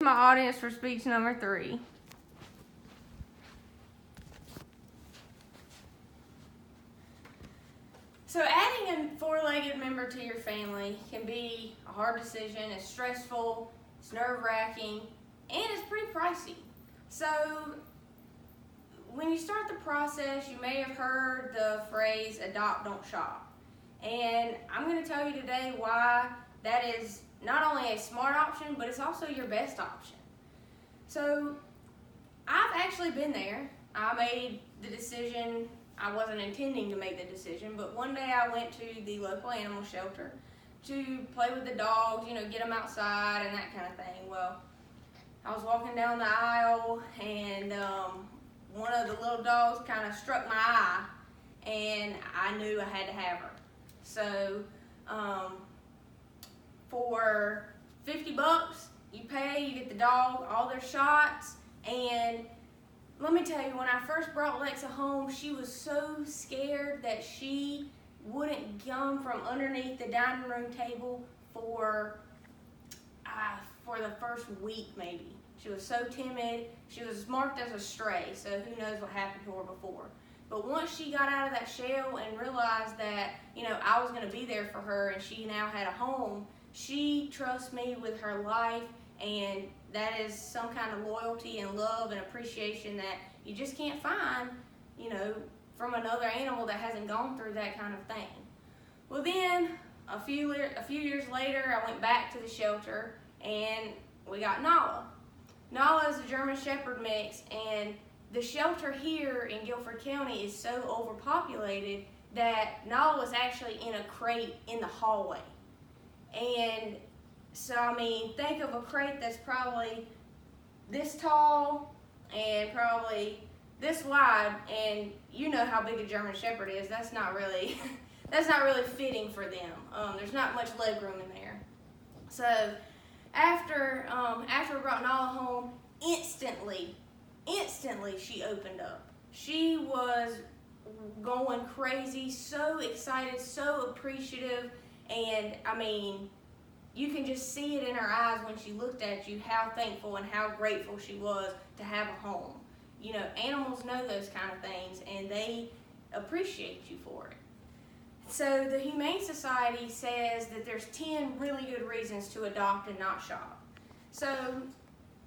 my audience for speech number 3. So adding a four-legged member to your family can be a hard decision. It's stressful, it's nerve-wracking, and it's pretty pricey. So when you start the process, you may have heard the phrase adopt, don't shop. And I'm going to tell you today why that is not only a smart option, but it's also your best option. So I've actually been there. I made the decision. I wasn't intending to make the decision, but one day I went to the local animal shelter to play with the dogs, get them outside and that kind of thing. Well, I was walking down the aisle and one of the little dogs kind of struck my eye, and I knew I had to have her. So for $50, you pay, you get the dog, all their shots, and let me tell you, when I first brought Lexa home, she was so scared that she wouldn't come from underneath the dining room table for the first week maybe. She was so timid. She was marked as a stray, so who knows what happened to her before. But once she got out of that shell and realized that, I was going to be there for her and she now had a home, she trusts me with her life, and that is some kind of loyalty and love and appreciation that you just can't find, from another animal that hasn't gone through that kind of thing. Well, then a few years later, I went back to the shelter and we got Nala. Nala is a German Shepherd mix, and the shelter here in Guilford County is so overpopulated that Nala was actually in a crate in the hallway. And so, think of a crate that's probably this tall and probably this wide, and you know how big a German Shepherd is. That's not really fitting for them. There's not much leg room in there. So after we brought Nala home, instantly she opened up. She was going crazy, so excited, so appreciative, and you can just see it in her eyes when she looked at you, how thankful and how grateful she was to have a home. Animals know those kind of things, and they appreciate you for it. So the Humane Society says that there's 10 really good reasons to adopt and not shop. So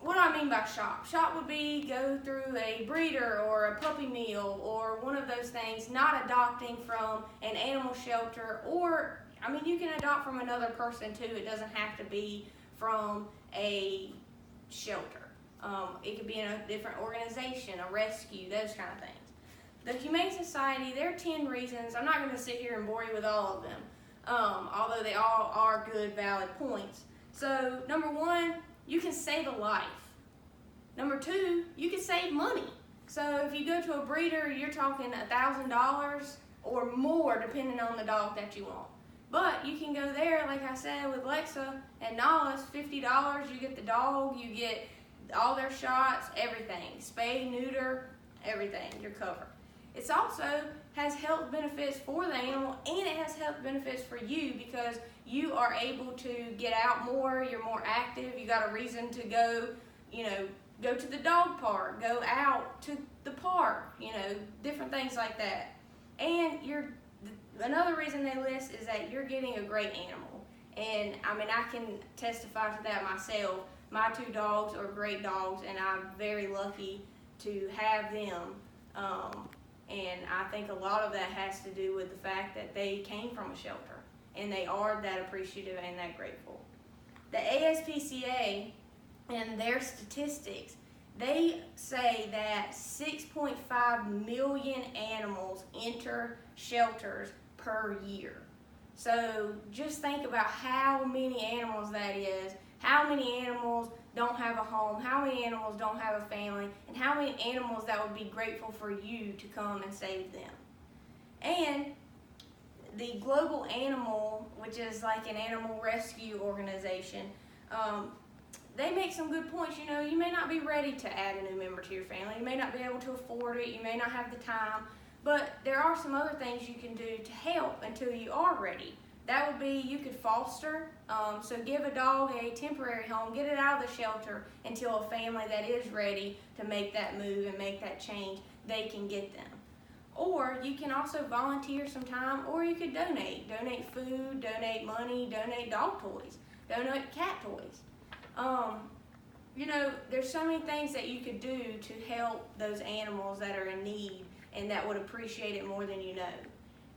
what do I mean by shop? Shop would be go through a breeder or a puppy mill or one of those things, not adopting from an animal shelter, or you can adopt from another person too. It doesn't have to be from a shelter. It could be in a different organization, a rescue, those kind of things. The Humane Society, there are 10 reasons. I'm not going to sit here and bore you with all of them, although they all are good, valid points. So, number 1, you can save a life. Number 2, you can save money. So, if you go to a breeder, you're talking $1,000 or more, depending on the dog that you want. But you can go there, like I said, with Lexa and Nala's $50. You get the dog, you get all their shots, everything. Spay, neuter, everything. You're covered. It also has health benefits for the animal, and it has health benefits for you because you are able to get out more, you're more active, you got a reason to go, go to the dog park, go out to the park, different things like that. And another reason they list is that you're getting a great animal. And I can testify to that myself. My 2 dogs are great dogs, and I'm very lucky to have them. And I think a lot of that has to do with the fact that they came from a shelter, and they are that appreciative and that grateful. The ASPCA and their statistics, they say that 6.5 million animals enter shelters per year. So just think about how many animals that is, how many animals don't have a home, how many animals don't have a family, and how many animals that would be grateful for you to come and save them. And the Global Animal, which is like an animal rescue organization, they make some good points. You may not be ready to add a new member to your family. You may not be able to afford it. You may not have the time. But there are some other things you can do to help until you are ready. that would be you could foster. So give a dog a temporary home, get it out of the shelter until a family that is ready to make that move and make that change, they can get them. Or you can also volunteer some time, or you could donate. Donate food, donate money, donate dog toys, donate cat toys. You know, there's so many things that you could do to help those animals that are in need and that would appreciate it more than you know.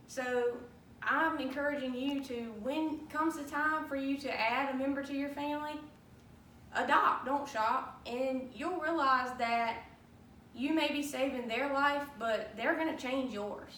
So I'm encouraging you to, when comes the time for you to add a member to your family, adopt, don't shop, and you'll realize that you may be saving their life, but they're going to change yours.